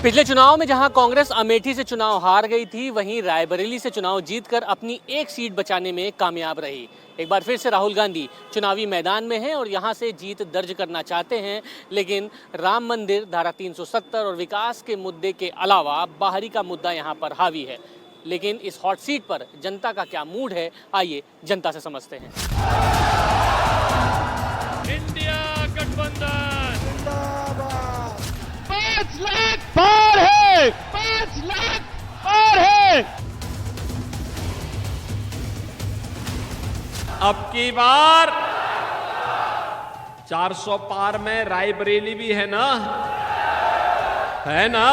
पिछले चुनाव में जहां कांग्रेस अमेठी से चुनाव हार गई थी, वहीं रायबरेली से चुनाव जीतकर अपनी एक सीट बचाने में कामयाब रही। एक बार फिर से राहुल गांधी चुनावी मैदान में हैं और यहां से जीत दर्ज करना चाहते हैं, लेकिन राम मंदिर, धारा 370 और विकास के मुद्दे के अलावा बाहरी का मुद्दा यहां पर हावी है। लेकिन इस हॉट सीट पर जनता का क्या मूड है, आइए जनता से समझते हैं। इंडिया गठबंधन 5 लाख पार है, 5 लाख पार है। अब की बार 400 पार में रायबरेली भी है ना? है ना?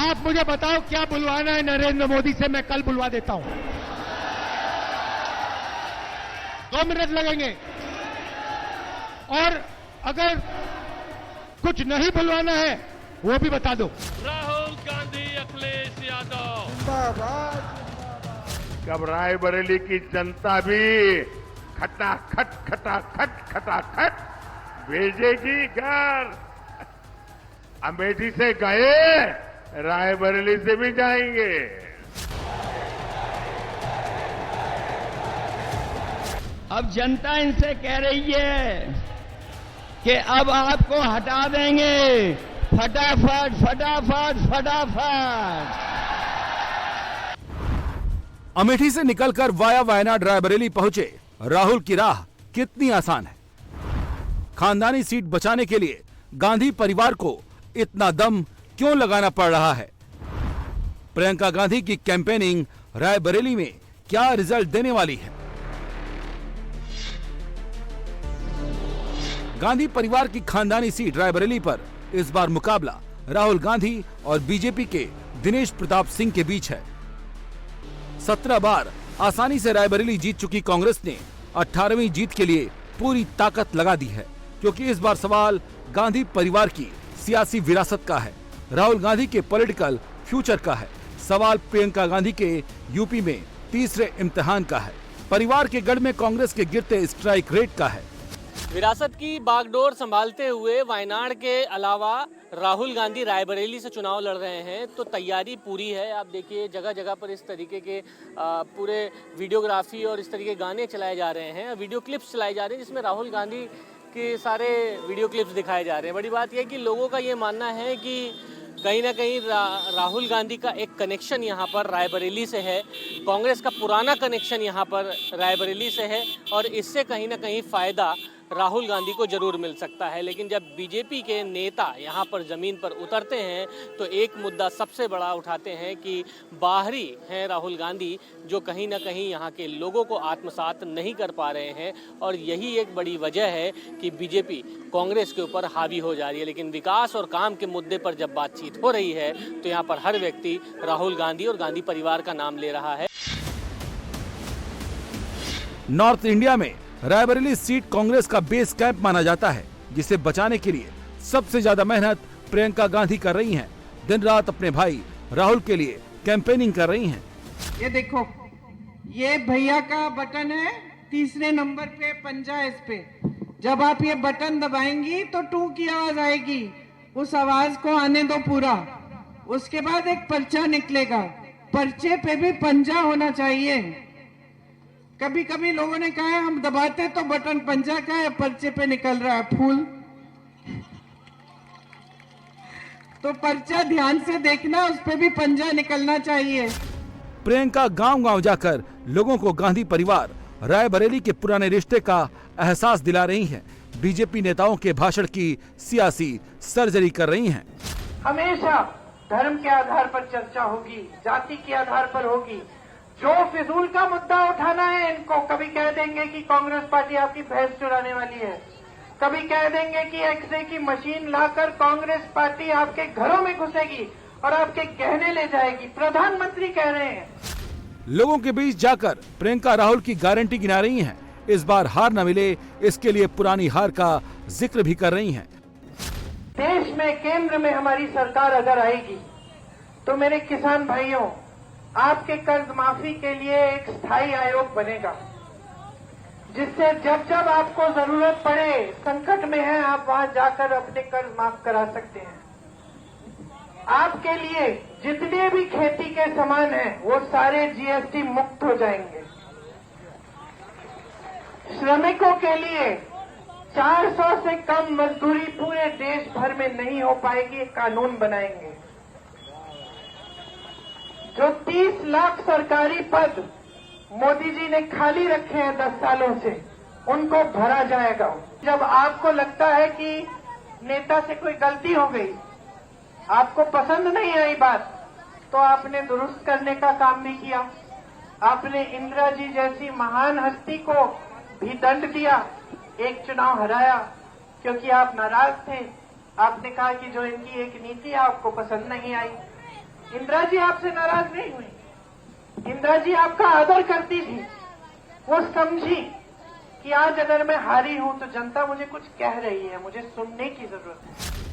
आप मुझे बताओ क्या बुलवाना है नरेंद्र मोदी से, मैं कल बुलवा देता हूं। 2 मिनट लगेंगे। और अगर कुछ नहीं बुलवाना है वो भी बता दो। राहुल गांधी, अखिलेश यादव। कब रायबरेली की जनता भी खटाखट खटाखट खटाखट भेजेगी घर। अमेठी से गए, रायबरेली से भी जाएंगे। अब जनता इनसे कह रही है कि अब आपको हटा देंगे, फटाफट फटाफट फटाफट। अमेठी से निकलकर वाया वायनाड रायबरेली पहुंचे राहुल की राह कितनी आसान है। खानदानी सीट बचाने के लिए गांधी परिवार को इतना दम क्यों लगाना पड़ रहा है? प्रियंका गांधी की कैंपेनिंग रायबरेली में क्या रिजल्ट देने वाली है? गांधी परिवार की खानदानी सीट रायबरेली पर इस बार मुकाबला राहुल गांधी और बीजेपी के दिनेश प्रताप सिंह के बीच है। 17 बार आसानी से रायबरेली जीत चुकी कांग्रेस ने 18वीं जीत के लिए पूरी ताकत लगा दी है, क्योंकि इस बार सवाल गांधी परिवार की सियासी विरासत का है, राहुल गांधी के पॉलिटिकल फ्यूचर का है। सवाल प्रियंका गांधी के यूपी में तीसरे इम्तिहान का है, परिवार के गढ़ में कांग्रेस के गिरते स्ट्राइक रेट का है। विरासत की बागडोर संभालते हुए वायनाड के अलावा राहुल गांधी रायबरेली से चुनाव लड़ रहे हैं, तो तैयारी पूरी है। आप देखिए जगह जगह पर इस तरीके के पूरे वीडियोग्राफी और इस तरीके के गाने चलाए जा रहे हैं, वीडियो क्लिप्स चलाए जा रहे हैं, जिसमें राहुल गांधी के सारे वीडियो क्लिप्स दिखाए जा रहे हैं। बड़ी बात यह है कि लोगों का ये मानना है कि कहीं ना कहीं राहुल गांधी का एक कनेक्शन यहाँ पर रायबरेली से है, कांग्रेस का पुराना कनेक्शन यहाँ पर रायबरेली से है, और इससे कहीं ना कहीं फ़ायदा राहुल गांधी को जरूर मिल सकता है। लेकिन जब बीजेपी के नेता यहाँ पर ज़मीन पर उतरते हैं तो एक मुद्दा सबसे बड़ा उठाते हैं कि बाहरी हैं राहुल गांधी, जो कहीं ना कहीं यहाँ के लोगों को आत्मसात नहीं कर पा रहे हैं, और यही एक बड़ी वजह है कि बीजेपी कांग्रेस के ऊपर हावी हो जा रही है। लेकिन विकास और काम के मुद्दे पर जब बातचीत हो रही है तो यहाँ पर हर व्यक्ति राहुल गांधी और गांधी परिवार का नाम ले रहा है। नॉर्थ इंडिया में रायबरेली सीट कांग्रेस का बेस कैंप माना जाता है, जिसे बचाने के लिए सबसे ज्यादा मेहनत प्रियंका गांधी कर रही हैं। दिन रात अपने भाई राहुल के लिए कैंपेनिंग कर रही हैं। ये देखो, ये भैया का बटन है, तीसरे नंबर पे पंजा इस पे। जब आप ये बटन दबाएंगी तो टू की आवाज आएगी, उस आवाज को आने दो पूरा। उसके बाद एक पर्चा निकलेगा, पर्चे पे भी पंजा होना चाहिए। कभी कभी लोगों ने कहा है हम दबाते तो बटन पंजा का है, पर्चे पे निकल रहा है फूल। तो पर्चा ध्यान से देखना, उस पे भी पंजा निकलना चाहिए। प्रियंका गांव-गांव जाकर लोगों को गांधी परिवार रायबरेली के पुराने रिश्ते का एहसास दिला रही हैं। बीजेपी नेताओं के भाषण की सियासी सर्जरी कर रही हैं। हमेशा धर्म के आधार पर चर्चा होगी, जाति के आधार पर होगी। जो फिजूल का मुद्दा उठाना है इनको, कभी कह देंगे कि कांग्रेस पार्टी आपकी भैंस चुराने वाली है, कभी कह देंगे कि एक्सरे की मशीन लाकर कांग्रेस पार्टी आपके घरों में घुसेगी और आपके गहने ले जाएगी। प्रधानमंत्री कह रहे हैं। लोगों के बीच जाकर प्रियंका राहुल की गारंटी गिना रही हैं। इस बार हार न मिले, इसके लिए पुरानी हार का जिक्र भी कर रही हैं। देश में केंद्र में हमारी सरकार अगर आएगी तो मेरे किसान भाइयों, आपके कर्ज माफी के लिए एक स्थायी आयोग बनेगा, जिससे जब जब आपको जरूरत पड़े, संकट में है, आप वहां जाकर अपने कर्ज माफ करा सकते हैं। आपके लिए जितने भी खेती के सामान हैं वो सारे जीएसटी मुक्त हो जाएंगे। श्रमिकों के लिए 400 से कम मजदूरी पूरे देश भर में नहीं हो पाएगी, एक कानून बनाएंगे। जो 30 लाख सरकारी पद मोदी जी ने खाली रखे हैं 10 सालों से, उनको भरा जाएगा। जब आपको लगता है कि नेता से कोई गलती हो गई, आपको पसंद नहीं आई बात, तो आपने दुरुस्त करने का काम भी किया। आपने इंदिरा जी जैसी महान हस्ती को भी दंड दिया, एक चुनाव हराया क्योंकि आप नाराज थे। आपने कहा कि जो इनकी एक नीति है आपको पसंद नहीं आई। इंदिरा जी आपसे नाराज नहीं हुई, इंदिरा जी आपका आदर करती थी। वो समझी कि आज अगर मैं हारी हूं तो जनता मुझे कुछ कह रही है, मुझे सुनने की जरूरत है।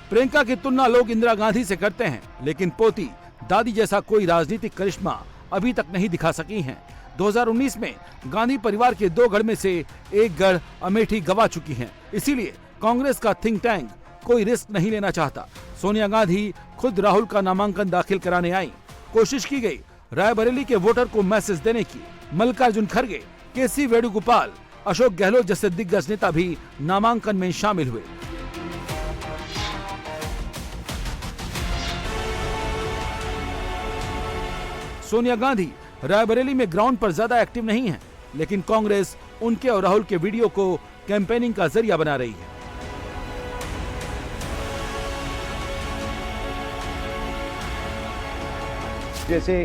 प्रियंका की तुलना लोग इंदिरा गांधी से करते हैं, लेकिन पोती दादी जैसा कोई राजनीतिक करिश्मा अभी तक नहीं दिखा सकी हैं। 2019 में गांधी परिवार के 2 गढ़ में से एक गढ़ अमेठी गवा चुकी हैं। इसीलिए कांग्रेस का थिंक टैंक कोई रिस्क नहीं लेना चाहता। सोनिया गांधी खुद राहुल का नामांकन दाखिल कराने आई। कोशिश की गई रायबरेली के वोटर को मैसेज देने की। मल्लिकार्जुन खड़गे, केसी वेणुगोपाल, अशोक गहलोत जैसे दिग्गज नेता भी नामांकन में शामिल हुए। सोनिया गांधी रायबरेली में ग्राउंड पर ज्यादा एक्टिव नहीं है, लेकिन कांग्रेस उनके और राहुल के वीडियो को कैंपेनिंग का जरिया बना रही है। जैसे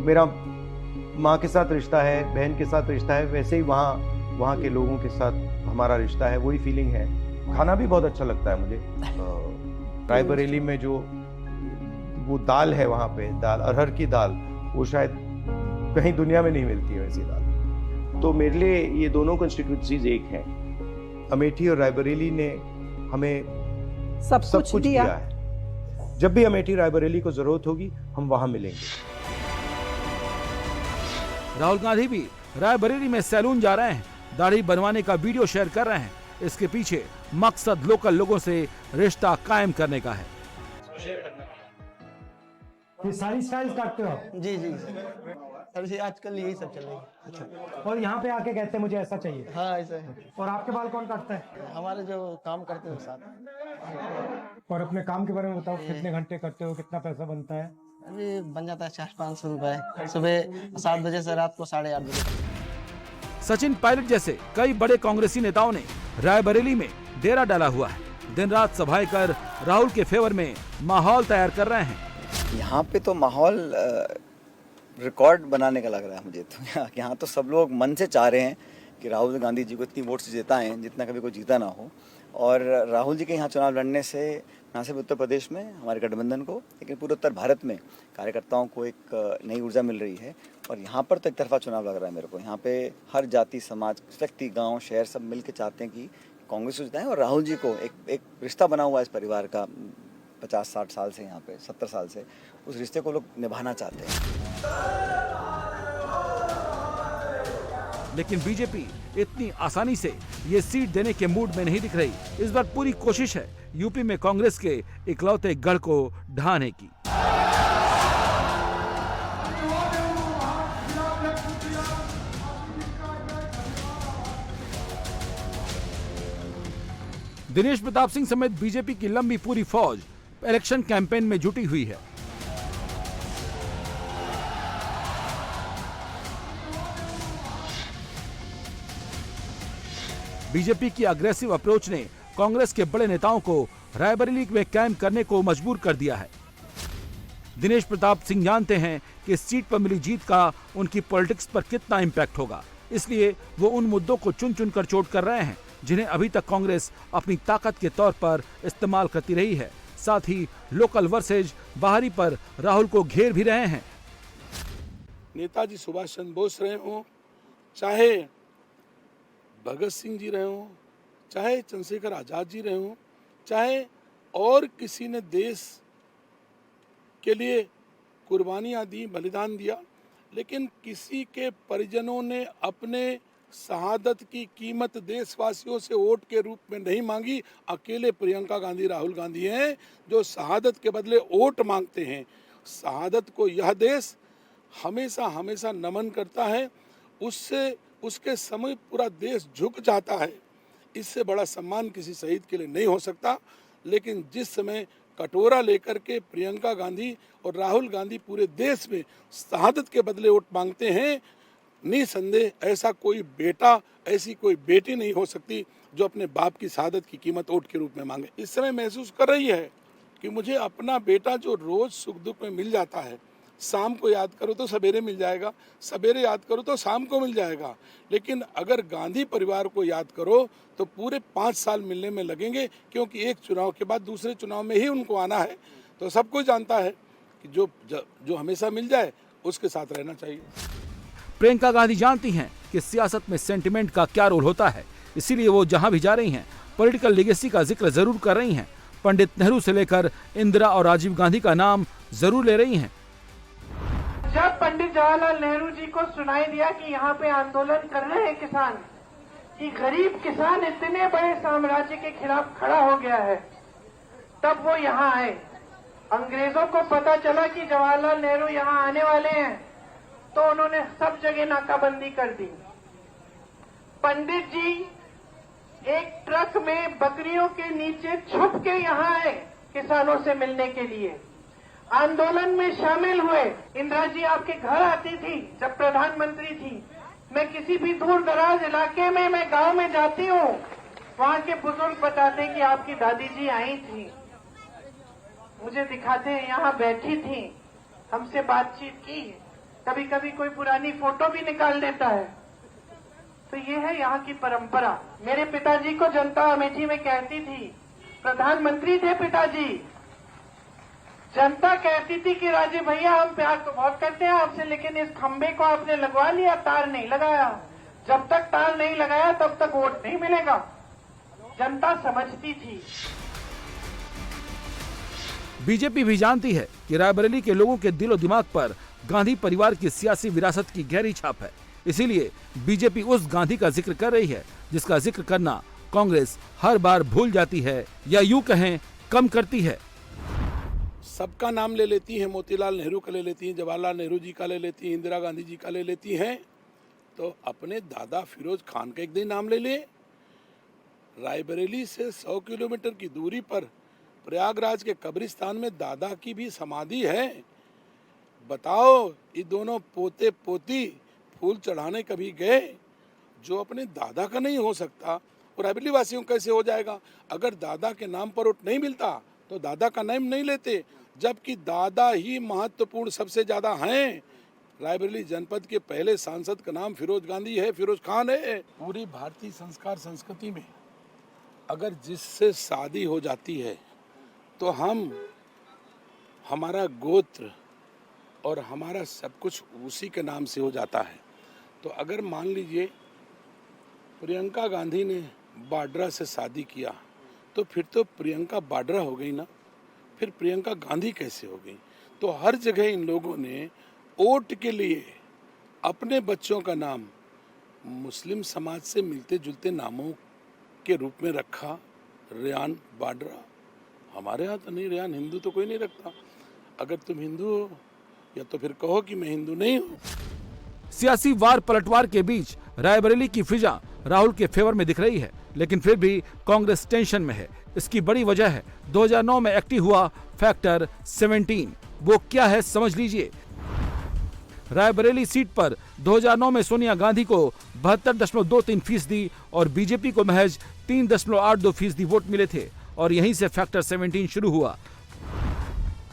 मेरा माँ के साथ रिश्ता है, बहन के साथ रिश्ता है, वैसे ही वहाँ के लोगों के साथ हमारा रिश्ता है, वही फीलिंग है। खाना भी बहुत अच्छा लगता है मुझे। रायबरेली में जो वो दाल है, वहाँ पे दाल, अरहर की दाल, वो शायद कहीं दुनिया में नहीं मिलती है वैसी दाल। तो मेरे लिए ये दोनों कंस्टिट्यूंसीज एक हैं। अमेठी और रायबरेली ने हमें सब कुछ दिया है। जब भी अमेठी रायबरेली को जरूरत होगी, हम वहां मिलेंगे। राहुल गांधी भी रायबरेली में सैलून जा रहे हैं, दाढ़ी बनवाने का वीडियो शेयर कर रहे हैं। इसके पीछे मकसद लोकल लोगों से रिश्ता कायम करने का है। ये सारी स्टाइल काटते हो आप? जी जी सर जी, आजकल यही सब चल रही है। अच्छा। और यहाँ पे आके कहते हैं मुझे ऐसा चाहिए? हाँ ऐसा है। और आपके बाल कौन काटता है? हमारे जो काम करते हैं साथ। और अपने काम के बारे में बताओ, कितने घंटे करते हो, कितना पैसा बनता है? अभी बन जाता है 400-500 रुपए, सुबह 7 बजे से रात को 8:30 बजे। सचिन पायलट जैसे कई बड़े कांग्रेसी नेताओं ने रायबरेली में डेरा डाला हुआ है। दिन रात सभाएं कर राहुल के फेवर में माहौल तैयार कर रहे हैं। यहाँ पे तो माहौल रिकॉर्ड बनाने का लग रहा है मुझे तो। यहाँ तो सब लोग मन से चाह रहे हैं कि राहुल गांधी जी को इतनी वोट से जिताएं जितना कभी कोई जीता ना हो। और राहुल जी के यहाँ चुनाव लड़ने से न सिर्फ उत्तर प्रदेश में हमारे गठबंधन को, लेकिन पूरे उत्तर भारत में कार्यकर्ताओं को एक नई ऊर्जा मिल रही है। और यहाँ पर तो एक तरफा चुनाव लग रहा है मेरे को। यहाँ पे हर जाति, समाज, व्यक्ति, गाँव, शहर सब मिल के चाहते हैं कि कांग्रेस को जिताएं। और राहुल जी को एक रिश्ता बना हुआ है इस परिवार का 50-60 साल से, यहाँ पे 70 साल से, उस रिश्ते को लोग निभाना चाहते हैं। लेकिन बीजेपी इतनी आसानी से ये सीट देने के मूड में नहीं दिख रही। इस बार पूरी कोशिश है यूपी में कांग्रेस के इकलौते गढ़ को ढहाने की। दिनेश प्रताप सिंह समेत बीजेपी की लंबी पूरी फौज इलेक्शन कैंपेन में जुटी हुई है। बीजेपी की अग्रेसिव अप्रोच ने कांग्रेस के बड़े नेताओं को रायबरेली में कैंप करने को मजबूर कर दिया है। दिनेश प्रताप सिंह जानते हैं कि इस सीट पर मिली जीत का उनकी पॉलिटिक्स पर कितना इम्पैक्ट होगा, इसलिए वो उन मुद्दों को चुन चुन कर चोट कर रहे हैं जिन्हें अभी तक कांग्रेस अपनी ताकत के तौर पर इस्तेमाल करती रही है। साथ ही लोकल वर्सेज बाहरी पर राहुल को घेर भी रहे हैं। नेताजी सुभाष चंद्र बोस रहे हों, चाहे भगत सिंह जी रहे हों, चाहे चंद्रशेखर आजाद जी रहे हों, चाहे और किसी ने देश के लिए कुर्बानियां दी, बलिदान दिया, लेकिन किसी के परिजनों ने अपने शहादत की कीमत देशवासियों से वोट के रूप में नहीं मांगी। अकेले प्रियंका गांधी, राहुल गांधी हैं जो शहादत के बदले वोट मांगते हैं। शहादत को यह देश हमेशा हमेशा नमन करता है, उससे उसके समय पूरा देश झुक जाता है। इससे बड़ा सम्मान किसी शहीद के लिए नहीं हो सकता। लेकिन जिस समय कटोरा लेकर के प्रियंका गांधी और राहुल गांधी पूरे देश में शहादत के बदले वोट मांगते हैं, निसंदेह ऐसा कोई बेटा, ऐसी कोई बेटी नहीं हो सकती जो अपने बाप की शहादत की कीमत वोट के रूप में मांगे। इस समय महसूस कर रही है कि मुझे अपना बेटा जो रोज सुख दुख में मिल जाता है, शाम को याद करो तो सवेरे मिल जाएगा, सवेरे याद करो तो शाम को मिल जाएगा। लेकिन अगर गांधी परिवार को याद करो तो पूरे 5 साल मिलने में लगेंगे, क्योंकि एक चुनाव के बाद दूसरे चुनाव में ही उनको आना है। तो सब कोई जानता है कि जो हमेशा मिल जाए उसके साथ रहना चाहिए। प्रियंका गांधी जानती हैं कि सियासत में सेंटिमेंट का क्या रोल होता है, इसीलिए वो जहां भी जा रही हैं पॉलिटिकल लेगेसी का जिक्र जरूर कर रही हैं। पंडित नेहरू से लेकर इंदिरा और राजीव गांधी का नाम जरूर ले रही हैं। जब पंडित जवाहरलाल नेहरू जी को सुनाई दिया कि यहाँ पे आंदोलन कर रहे हैं किसान, कि गरीब किसान इतने बड़े साम्राज्य के खिलाफ खड़ा हो गया है, तब वो यहाँ आए। अंग्रेजों को पता चला कि जवाहरलाल नेहरू यहाँ आने वाले हैं, तो उन्होंने सब जगह नाकाबंदी कर दी। पंडित जी एक ट्रक में बकरियों के नीचे छुप के यहाँ आए किसानों से मिलने के लिए, आंदोलन में शामिल हुए। इंदिरा जी आपके घर आती थी जब प्रधानमंत्री थी। मैं किसी भी दूर दराज इलाके में, मैं गांव में जाती हूँ, वहाँ के बुजुर्ग बताते हैं कि आपकी दादी जी आई थी, मुझे दिखाते हैं यहाँ बैठी थी, हमसे बातचीत की, कभी कभी कोई पुरानी फोटो भी निकाल देता है। तो ये है यहाँ की परंपरा। मेरे पिताजी को जनता अमेठी में कहती थी, प्रधानमंत्री थे पिताजी, जनता कहती थी कि राजीव भैया हम प्यार तो बहुत करते हैं आपसे, लेकिन इस खंबे को आपने लगवा लिया, तार नहीं लगाया। जब तक तार नहीं लगाया तब तक वोट नहीं मिलेगा। जनता समझती थी। बीजेपी भी जानती है कि रायबरेली के लोगों के दिलो दिमाग पर गांधी परिवार की सियासी विरासत की गहरी छाप है। इसीलिए बीजेपी उस गांधी का जिक्र कर रही है जिसका जिक्र करना कांग्रेस हर बार भूल जाती है, या यूं कहें कम करती है। सबका नाम ले लेती हैं, मोतीलाल नेहरू का ले लेती हैं, जवाहरलाल नेहरू जी का ले लेती हैं, इंदिरा गांधी जी का ले लेती हैं, तो अपने दादा फिरोज खान का एक दिन नाम ले लें। रायबरेली से 100 किलोमीटर की दूरी पर प्रयागराज के कब्रिस्तान में दादा की भी समाधि है। बताओ, ये दोनों पोते पोती फूल चढ़ाने कभी गए? जो अपने दादा का नहीं हो सकता वो रायबरेली वासियों कैसे हो जाएगा? अगर दादा के नाम पर वोट नहीं मिलता तो दादा का नाम नहीं लेते, जबकि दादा ही महत्वपूर्ण सबसे ज्यादा हैं। रायबरेली जनपद के पहले सांसद का नाम फिरोज गांधी है, फिरोज खान है। पूरी भारतीय संस्कार संस्कृति में अगर जिससे शादी हो जाती है तो हमारा गोत्र और हमारा सब कुछ उसी के नाम से हो जाता है। तो अगर मान लीजिए प्रियंका गांधी ने वाड्रा से शादी किया तो फिर तो प्रियंका वाड्रा हो गई ना, फिर प्रियंका गांधी कैसे हो गई? तो हर जगह इन लोगों ने वोट के लिए अपने बच्चों का नाम मुस्लिम समाज से मिलते जुलते नामों के रूप में रखा। रेयान वाड्रा, हमारे यहाँ तो नहीं, रेयान हिंदू तो कोई नहीं रखता। अगर तुम हिंदू हो या तो फिर कहो कि मैं हिंदू नहीं हूँ। सियासी वार पलटवार के बीच रायबरेली की फिजा राहुल के फेवर में दिख रही है, लेकिन फिर भी कांग्रेस टेंशन में है। इसकी बड़ी वजह है 2009 में एक्टिव हुआ फैक्टर 17। वो क्या है समझ लीजिए। रायबरेली सीट पर 2009 में सोनिया गांधी को 72.23% और बीजेपी को महज 3.82% वोट मिले थे, और यहीं से फैक्टर 17 शुरू हुआ।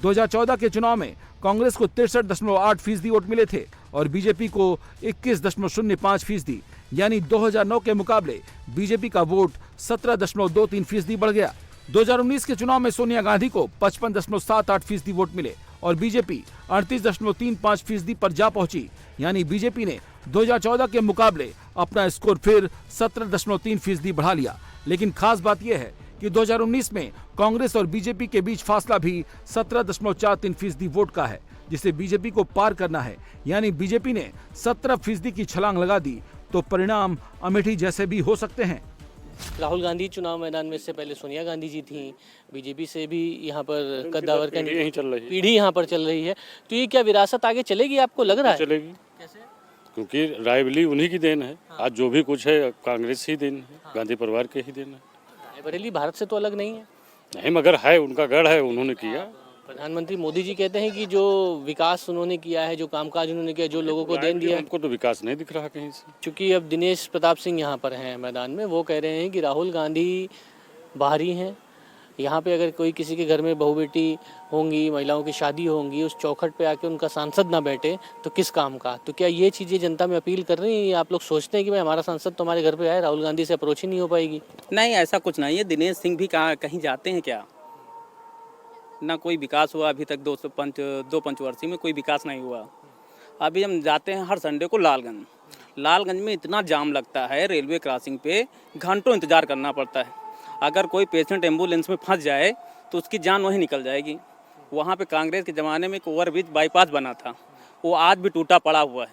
2014 के चुनाव में कांग्रेस को 63.8% वोट मिले थे और बीजेपी को 21.05%, यानी 2009 के मुकाबले बीजेपी का वोट 17.23% बढ़ गया। 2019 के चुनाव में सोनिया गांधी को 55.78% वोट मिले और बीजेपी 38.35% पर जा पहुंची, यानी बीजेपी ने 2014 के मुकाबले अपना स्कोर फिर 17.3% बढ़ा लिया। लेकिन खास बात यह है कि 2019 में कांग्रेस और बीजेपी के बीच फासला भी 17.43% वोट का है, जिसे बीजेपी को पार करना है। यानी बीजेपी ने 17% की छलांग लगा दी तो परिणाम अमेठी जैसे भी हो सकते हैं। राहुल गांधी चुनाव मैदान में, इससे पहले सोनिया गांधी जी थी, बीजेपी से भी यहाँ पर कद्दावर का पीढ़ी यहाँ पर चल रही है, तो ये क्या विरासत आगे चलेगी, आपको लग रहा है? चलेगी, कैसे? क्योंकि रायबरेली उन्हीं की देन है। आज जो भी कुछ है कांग्रेस ही देन है, गांधी परिवार के ही देन है। रायबरेली भारत से तो अलग नहीं है। नहीं, मगर है, उनका गढ़ है, उन्होंने किया। प्रधानमंत्री मोदी जी कहते हैं कि जो विकास उन्होंने किया है, जो कामकाज उन्होंने किया, जो लोगों को देन दिया है, हमको तो विकास नहीं दिख रहा कहीं से। क्योंकि अब दिनेश प्रताप सिंह यहाँ पर हैं मैदान में, वो कह रहे हैं कि राहुल गांधी बाहरी हैं, यहाँ पे अगर कोई किसी के घर में बहू बेटी होंगी, महिलाओं की शादी होंगी, उस चौखट पे आके उनका सांसद ना बैठे तो किस काम का। तो क्या ये चीज़ें जनता में अपील कर रही हैं? आप लोग सोचते हैं कि भाई हमारा सांसद तो हमारे घर पे आए, राहुल गांधी से अप्रोच ही नहीं हो पाएगी? नहीं, ऐसा कुछ नहीं है। दिनेश सिंह भी कहीं जाते हैं क्या? ना कोई विकास हुआ अभी तक। 2 पंचवर्षीय में कोई विकास नहीं हुआ। अभी हम जाते हैं हर संडे को लालगंज में इतना जाम लगता है, रेलवे क्रॉसिंग पे घंटों इंतजार करना पड़ता है। अगर कोई पेशेंट एम्बुलेंस में फंस जाए तो उसकी जान वहीं निकल जाएगी। वहाँ पे कांग्रेस के ज़माने में एक ओवरब्रिज बाईपास बना था, वो आज भी टूटा पड़ा हुआ है।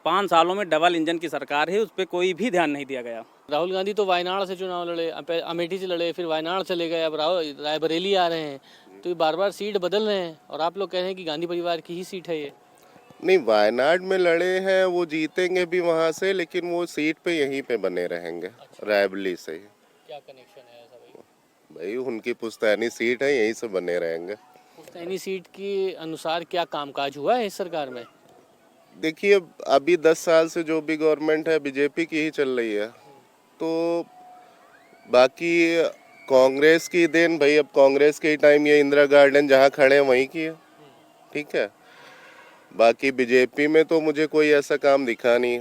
5 सालों में डबल इंजन की सरकार है, उस पर कोई भी ध्यान नहीं दिया गया। राहुल गांधी तो वायनाड से चुनाव लड़े, अमेठी से लड़े, फिर वायनाड चले गए, अब रायबरेली आ रहे हैं, तो ये बार बार सीट बदल रहे हैं और आप लोग कह रहे हैं कि गांधी परिवार की ही सीट है ये। नहीं, वायनाड में लड़े हैं, वो जीतेंगे भी वहाँ से, लेकिन वो सीट पे यहीं पे बने रहेंगे। अच्छा। रायबरेली से। क्या कनेक्शन है ऐसा भाई उनकी पुश्तैनी सीट है, यहीं से बने रहेंगे। पुश्तैनी सीट के अनुसार क्या कामकाज हुआ है इस सरकार में? देखिए, अभी 10 साल से जो भी गवर्नमेंट है बीजेपी की ही चल रही है, तो बाकी कांग्रेस की देन भाई, अब कांग्रेस के टाइम ये इंदिरा गार्डन जहाँ खड़े हैं वहीं की है, ठीक है। बाकी बीजेपी में तो मुझे कोई ऐसा काम दिखा नहीं।